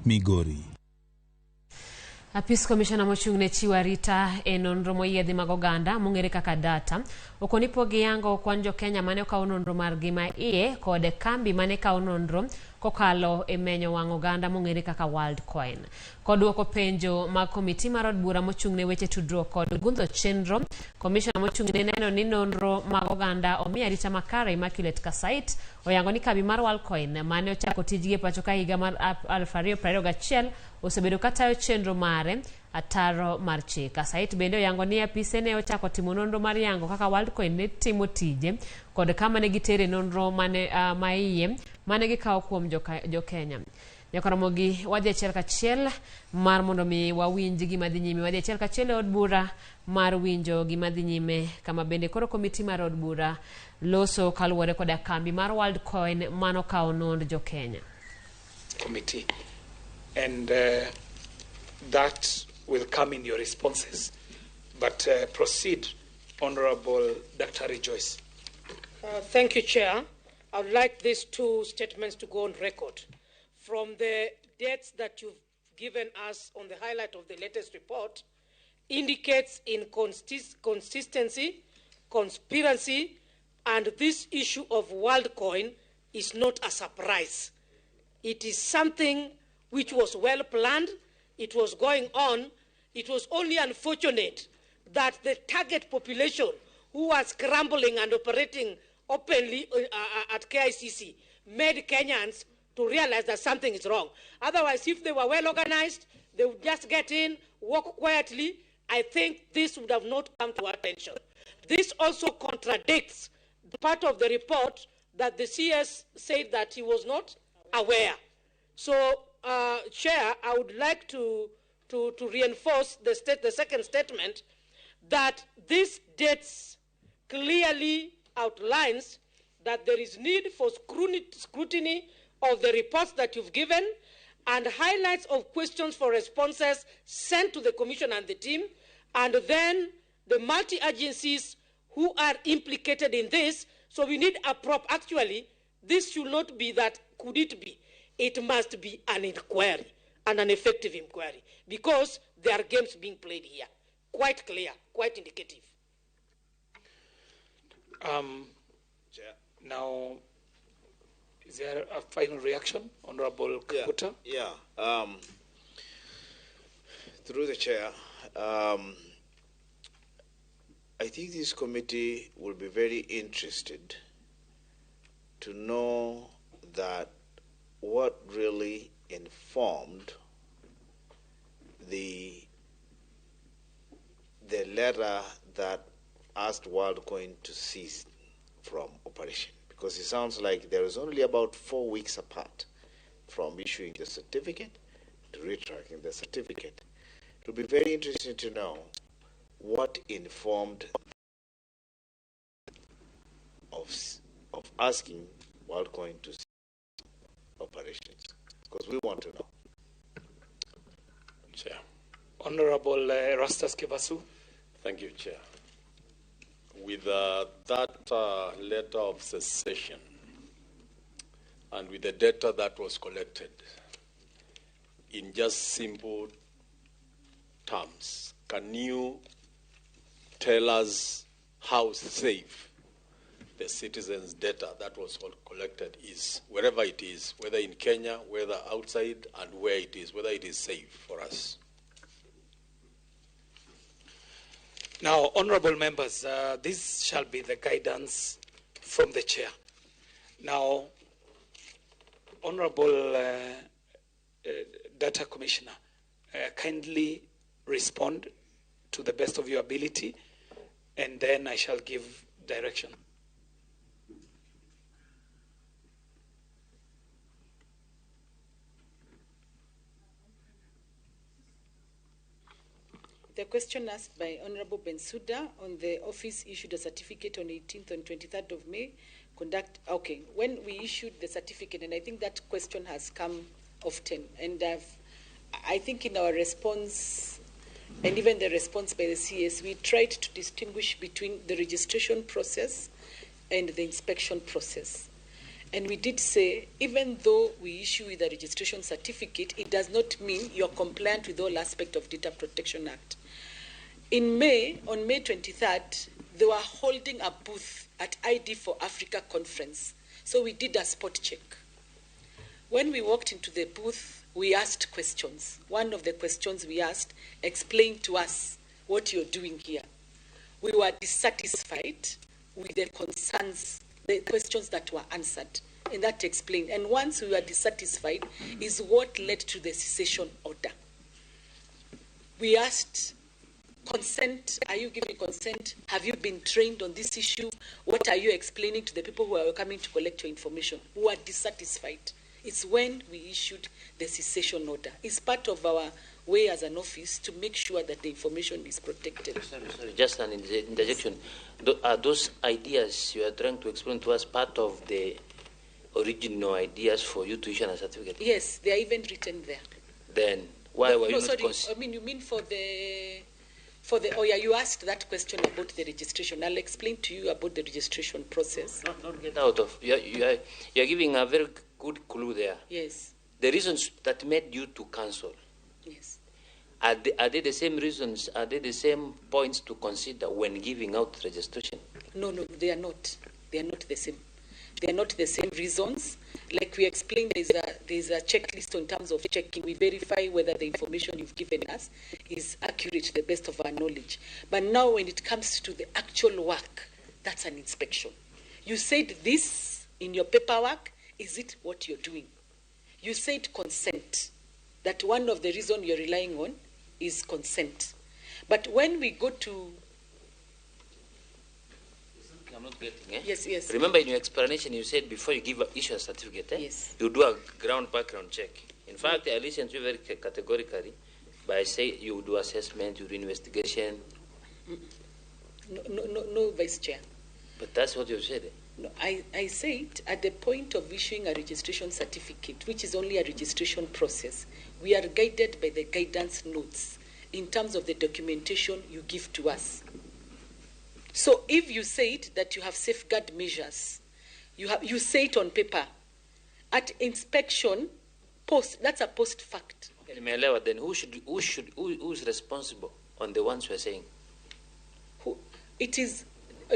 Migori. Apis Commissioner mochung'ne chiwo arita e nonro moyiedhi mag oganda mong'ere kaka data okonipo giyango kwan jokenya mane okaw nonro margi ma iye kod kambi mane kaw nonro kokalo e menyo wang' oganda mong'ere kaka worldcoin. Kod duoko penjo mag komiti mar od bura mochung'ne weche tudruok kod gundho chenro, Commissioner mochung'ne neno ni nonro mag oganda omi arita makare. Immaculate Kasait oyango ni kambi mar worldcoin mane ochako tijgi e pacho ka higa mar 2021 osebedo katayo chenro mare ataro mar chik. Kasait bende oyango ni apise ne ochako timo nonro mar yango kaka worldcoin ne timo tije kod kama ne gitere nonro mane maiye mane gikawo kuom jokenya. Nyaka Ramogi wadhi achiel kachiel mar mondo mi wawinj gima dhi nyime. Wadhi achiel kachiel e od bura mar winjo gima dhi nyime kama bende koro komiti mar od bura loso kaluwore koda kambi mar worldcoin mano kawo nond jokenya. Committee. And that will come in your responses. But proceed, Honorable Dr. Rejoice. Thank you, Chair. I would like these two statements to go on record. From the dates that you've given us on the highlight of the latest report, indicates inconsistency, conspiracy, and this issue of WorldCoin is not a surprise. It is something which was well planned, it was going on. It was only unfortunate that the target population who was scrambling and operating openly at KICC made Kenyans to realize that something is wrong. Otherwise, if they were well organized, they would just get in, walk quietly. I think this would have not come to our attention. This also contradicts the part of the report that the CS said that he was not aware. So, Chair, I would like to reinforce the second statement that these dates clearly outlines that there is need for scrutiny of the reports that you've given and highlights of questions for responses sent to the Commission and the team, and then the multi-agencies who are implicated in this. So we need a actually, this should not be that, could it be? It must be an inquiry, and an effective inquiry, because there are games being played here. Quite clear, quite indicative. Now, is there a final reaction, Honorable Kaputa? Yeah. Through the chair, I think this committee will be very interested to know that what really informed the letter that asked WorldCoin to cease from operation, because it sounds like there is only about 4 weeks apart from issuing the certificate to retracting the certificate. It will be very interesting to know what informed of asking WorldCoin to cease operations, because we want to know. Chair. Honorable Rastas Kebasu. Thank you, Chair. With that letter of cessation and with the data that was collected, in just simple terms, can you tell us how safe the citizens' data that was collected is, wherever it is, whether in Kenya, whether outside, and where it is, whether it is safe for us? Now, honorable members, this shall be the guidance from the chair. Now, honorable Data Commissioner, kindly respond to the best of your ability, and then I shall give direction. The question asked by Honorable Bensouda on the office issued a certificate on 18th and 23rd of May. When we issued the certificate, and I think that question has come often, and I think in our response, and even the response by the CS, we tried to distinguish between the registration process and the inspection process. And we did say, even though we issue with a registration certificate, it does not mean you're compliant with all aspects of Data Protection Act. In May, on May 23rd, they were holding a booth at ID for Africa conference. So we did a spot check. When we walked into the booth, we asked questions. One of the questions we asked, explain to us what you're doing here. We were dissatisfied with the concerns, the questions that were answered, and that explained. And once we were dissatisfied is what led to the cessation order. We asked, consent, are you giving consent? Have you been trained on this issue? What are you explaining to the people who are coming to collect your information, who are dissatisfied? It's when we issued the cessation order. It's part of our way as an office to make sure that the information is protected. Sorry, just an interjection. Are those ideas you are trying to explain to us part of the original ideas for you to issue a certificate? Yes, they are even written there. Then why were you not I mean, you mean for the, oh yeah, you asked that question about the registration. I'll explain to you about the registration process. Not get out of, you are giving a very good clue there. Yes. The reasons that made you to cancel. Yes. Are they the same reasons? Are they the same points to consider when giving out registration? No, they are not. They are not the same. They are not the same reasons. Like we explained, there's a checklist in terms of checking. We verify whether the information you've given us is accurate to the best of our knowledge. But now when it comes to the actual work, that's an inspection. You said this in your paperwork. Is it what you're doing? You said consent. That one of the reasons you're relying on is consent. But when we go to... I'm not getting, eh? Yes. Remember in your explanation you said before you issue a certificate, eh? Yes. You do a ground background check. In fact, I listened to you very categorically, but I say you do assessment, you do investigation. No, Vice Chair. But that's what you said, eh? No, I said at the point of issuing a registration certificate, which is only a registration process, we are guided by the guidance notes in terms of the documentation you give to us. So if you said that you have safeguard measures, you say it on paper. At inspection, that's a post fact. Then who is responsible on the ones we are saying? It is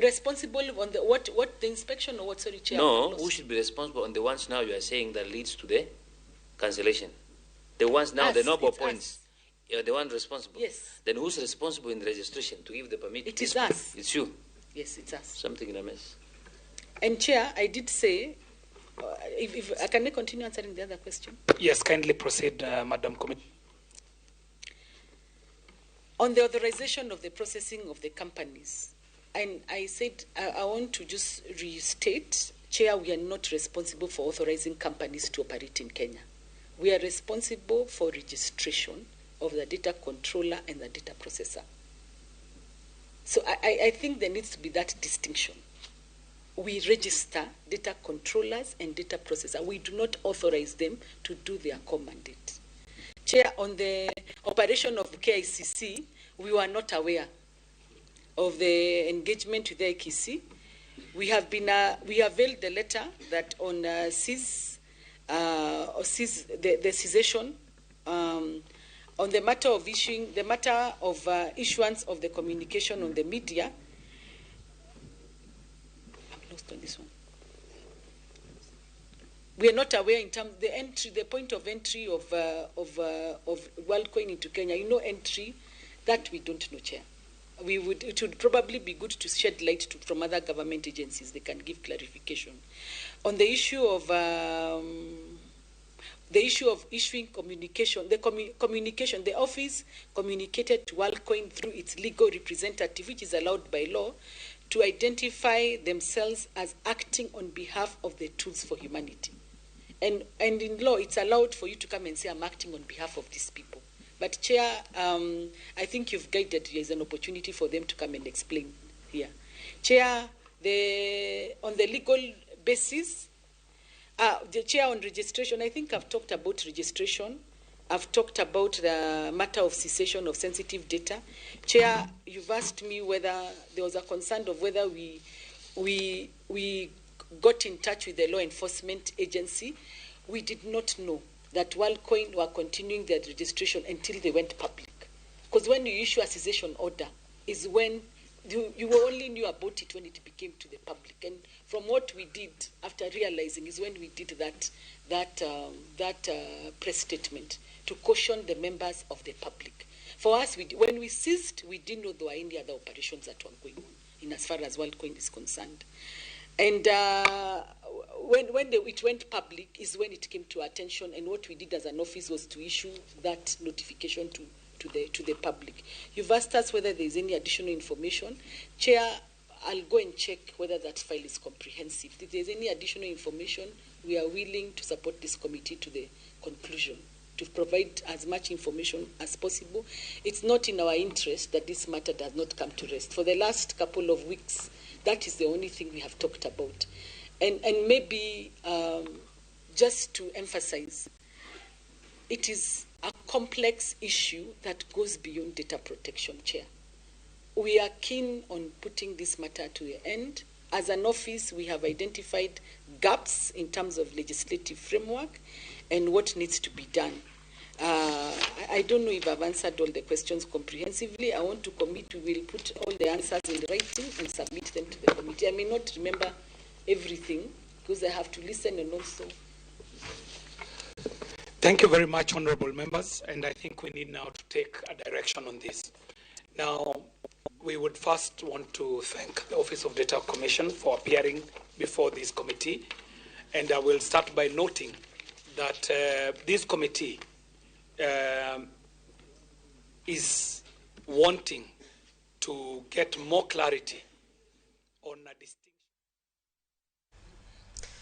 responsible on the what the inspection or what? Sorry, Chair. No, who should be responsible on the ones now you are saying that leads to the cancellation? The ones now, the noble points. You're the one responsible. Yes. Then who's responsible in the registration to give the permit? It is us. It's you. Yes, it's us. Something in a mess. And Chair, I did say, if can I continue answering the other question? Yes, kindly proceed, Madam Committee. On the authorization of the processing of the companies, and I said I want to just restate, Chair, we are not responsible for authorizing companies to operate in Kenya. We are responsible for registration of the data controller and the data processor. So I think there needs to be that distinction. We register data controllers and data processors. We do not authorize them to do their core mandate. Chair, on the operation of KICC, we were not aware of the engagement with the IKC. We have availed the letter that on the cessation, on the matter of issuance of the communication on the media. I'm lost on this one. We are not aware in terms the point of entry of WorldCoin into Kenya. Entry that we don't know, Chair. It would probably be good to shed light from other government agencies. They can give clarification on the issue of issuing communication. Communication. The office communicated to WorldCoin through its legal representative, which is allowed by law, to identify themselves as acting on behalf of the Tools for Humanity. And in law, it's allowed for you to come and say, I'm acting on behalf of these people. But Chair, I think you've guided, there's an opportunity for them to come and explain here. Chair, on the legal basis, the Chair, on registration, I think I've talked about registration. I've talked about the matter of cessation of sensitive data. Chair, you've asked me whether there was a concern of whether we got in touch with the law enforcement agency, we did not know that WorldCoin were continuing their registration until they went public. Because when you issue a cessation order is when you only knew about it when it became to the public. And from what we did after realizing is when we did that press statement to caution the members of the public. For us, when we ceased, we didn't know there were any other operations that were going on in as far as WorldCoin is concerned. And when it went public is when it came to attention, and what we did as an office was to issue that notification to the public. You've asked us whether there is any additional information. Chair, I'll go and check whether that file is comprehensive. If there's any additional information, we are willing to support this committee to the conclusion, to provide as much information as possible. It's not in our interest that this matter does not come to rest. For the last couple of weeks, that is the only thing we have talked about. And maybe just to emphasize, it is a complex issue that goes beyond data protection, Chair. We are keen on putting this matter to an end. As an office, we have identified gaps in terms of legislative framework and what needs to be done. I don't know if I've answered all the questions comprehensively. I want to commit, we will put all the answers in writing and submit them to the committee. I may not remember everything because I have to listen and also. Thank you very much, honorable members, and I think we need now to take a direction on this. Now, we would first want to thank the Office of Data Commission for appearing before this committee, and I will start by noting that this committee is wanting to get more clarity on a